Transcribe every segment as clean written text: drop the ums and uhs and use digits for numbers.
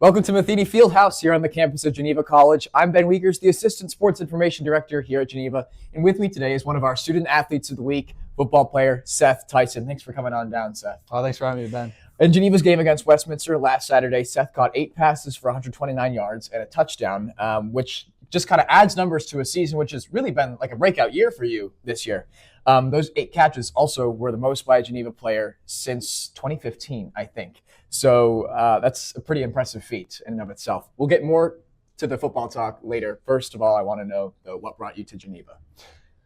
Welcome to Matheny Fieldhouse here on the campus of Geneva College. I'm Ben Wiegers, the Assistant Sports Information Director here at Geneva. And with me today is one of our Student Athletes of the Week, football player Seth Tyson. Thanks for coming on down, Seth. Oh, thanks for having me, Ben. In Geneva's game against Westminster last Saturday, Seth caught 8 passes for 129 yards and a touchdown, which just kind of adds numbers to a season which has really been like a breakout year for you this year. Those 8 catches also were the most by a Geneva player since 2015, I think. So that's a pretty impressive feat in and of itself. We'll get more to the football talk later. First of all, I want to know, though, what brought you to Geneva?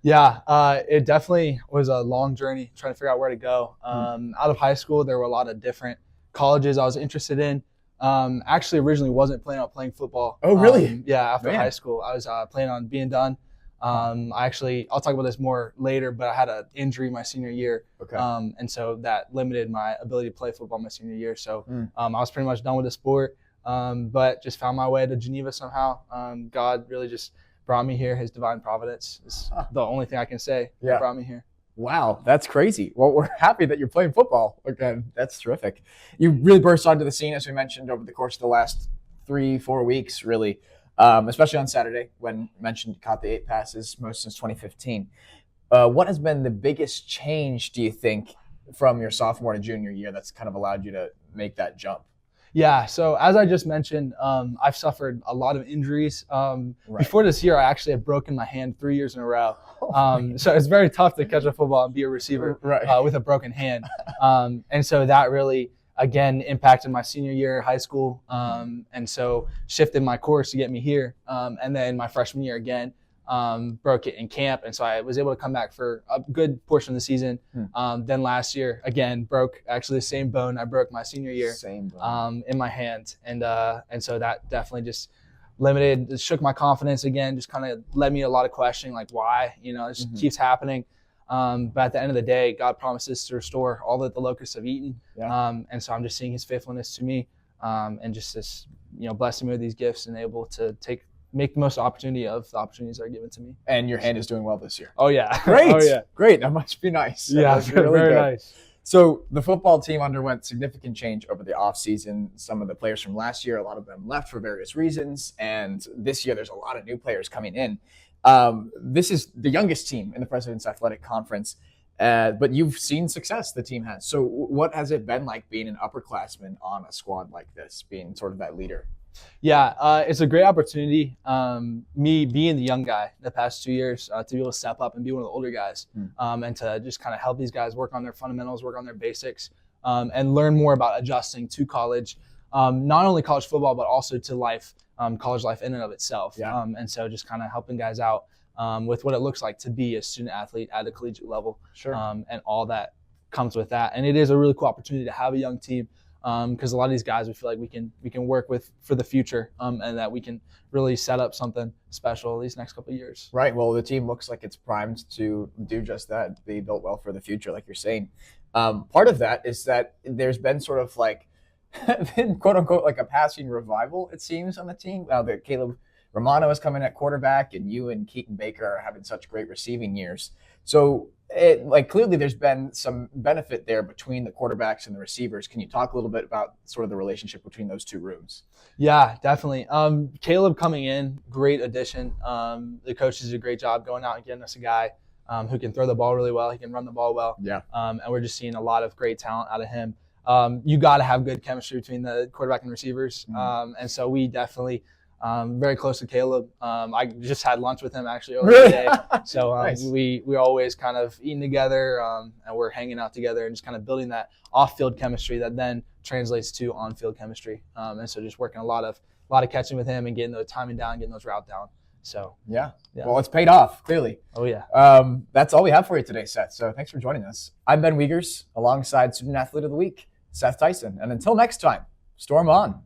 Yeah, it definitely was a long journey trying to figure out where to go. Out of high school, there were a lot of different colleges I was interested in. Actually, originally wasn't planning on playing football. Oh, really? Yeah, after high school, I was planning on being done. I'll talk about this more later, but I had an injury my senior year. Okay. And so that limited my ability to play football my senior year. So I was pretty much done with the sport, but just found my way to Geneva somehow. God really just brought me here. His divine providence is the only thing I can say that brought me here. Wow, that's crazy. Well, we're happy that you're playing football again. That's terrific. You really burst onto the scene, as we mentioned, over the course of the last 3-4 weeks, really, especially on Saturday when you mentioned you caught the 8 passes, most since 2015. What has been the biggest change, do you think, from your sophomore to junior year that's kind of allowed you to make that jump? Yeah, so as I just mentioned, I've suffered a lot of injuries. Before this year, I actually had broken my hand 3 years in a row. So it's very tough to catch a football and be a receiver with a broken hand. And so that really, again, impacted my senior year of high school. And so shifted my course to get me here. And then my freshman year again, broke it in camp. And so I was able to come back for a good portion of the season. Then last year, again, broke actually the same bone I broke my senior year in my hand. And so that definitely just shook my confidence again, just kind of led me a lot of questioning, like why, it just keeps happening. But at the end of the day, God promises to restore all that the locusts have eaten. And so I'm just seeing his faithfulness to me and just this, blessing me with these gifts and able to make the most opportunity of the opportunities that are given to me. And your hand is doing well this year. Oh, yeah. Great. Oh, yeah. Great. That must be nice. Yeah, very nice. So the football team underwent significant change over the offseason. Some of the players from last year, a lot of them left for various reasons. And this year, there's a lot of new players coming in. This is the youngest team in the President's Athletic Conference. But you've seen success the team has. So what has it been like being an upperclassman on a squad like this, being sort of that leader? Yeah, it's a great opportunity. Me being the young guy the past 2 years to be able to step up and be one of the older guys and to just kind of help these guys work on their fundamentals, work on their basics, and learn more about adjusting to college, not only college football, but also to life, college life in and of itself. And so just kind of helping guys out with what it looks like to be a student athlete at the collegiate level and all that comes with that. And it is a really cool opportunity to have a young team. Because a lot of these guys, we feel like we can work with for the future, and that we can really set up something special these next couple of years. Right. Well, the team looks like it's primed to do just that, be built well for the future, like you're saying. Part of that is that there's been sort of like, quote unquote, like a passing revival, it seems, on the team. Now that Caleb Romano is coming at quarterback, and you and Keaton Baker are having such great receiving years. So clearly there's been some benefit there between the quarterbacks and the receivers. Can you talk a little bit about sort of the relationship between those two rooms? Yeah, definitely. Caleb coming in, great addition. The coaches did a great job going out and getting us a guy who can throw the ball really well. He can run the ball well. And we're just seeing a lot of great talent out of him. You got to have good chemistry between the quarterback and receivers. And so we definitely very close to Caleb. I just had lunch with him actually earlier today. So nice. we always kind of eating together and we're hanging out together and just kind of building that off-field chemistry that then translates to on-field chemistry. And so just working a lot of catching with him and getting the timing down, getting those routes down. So yeah. Well, it's paid off, clearly. Oh yeah. That's all we have for you today, Seth. So thanks for joining us. I'm Ben Wiegers, alongside Student Athlete of the Week, Seth Tyson. And until next time, storm on.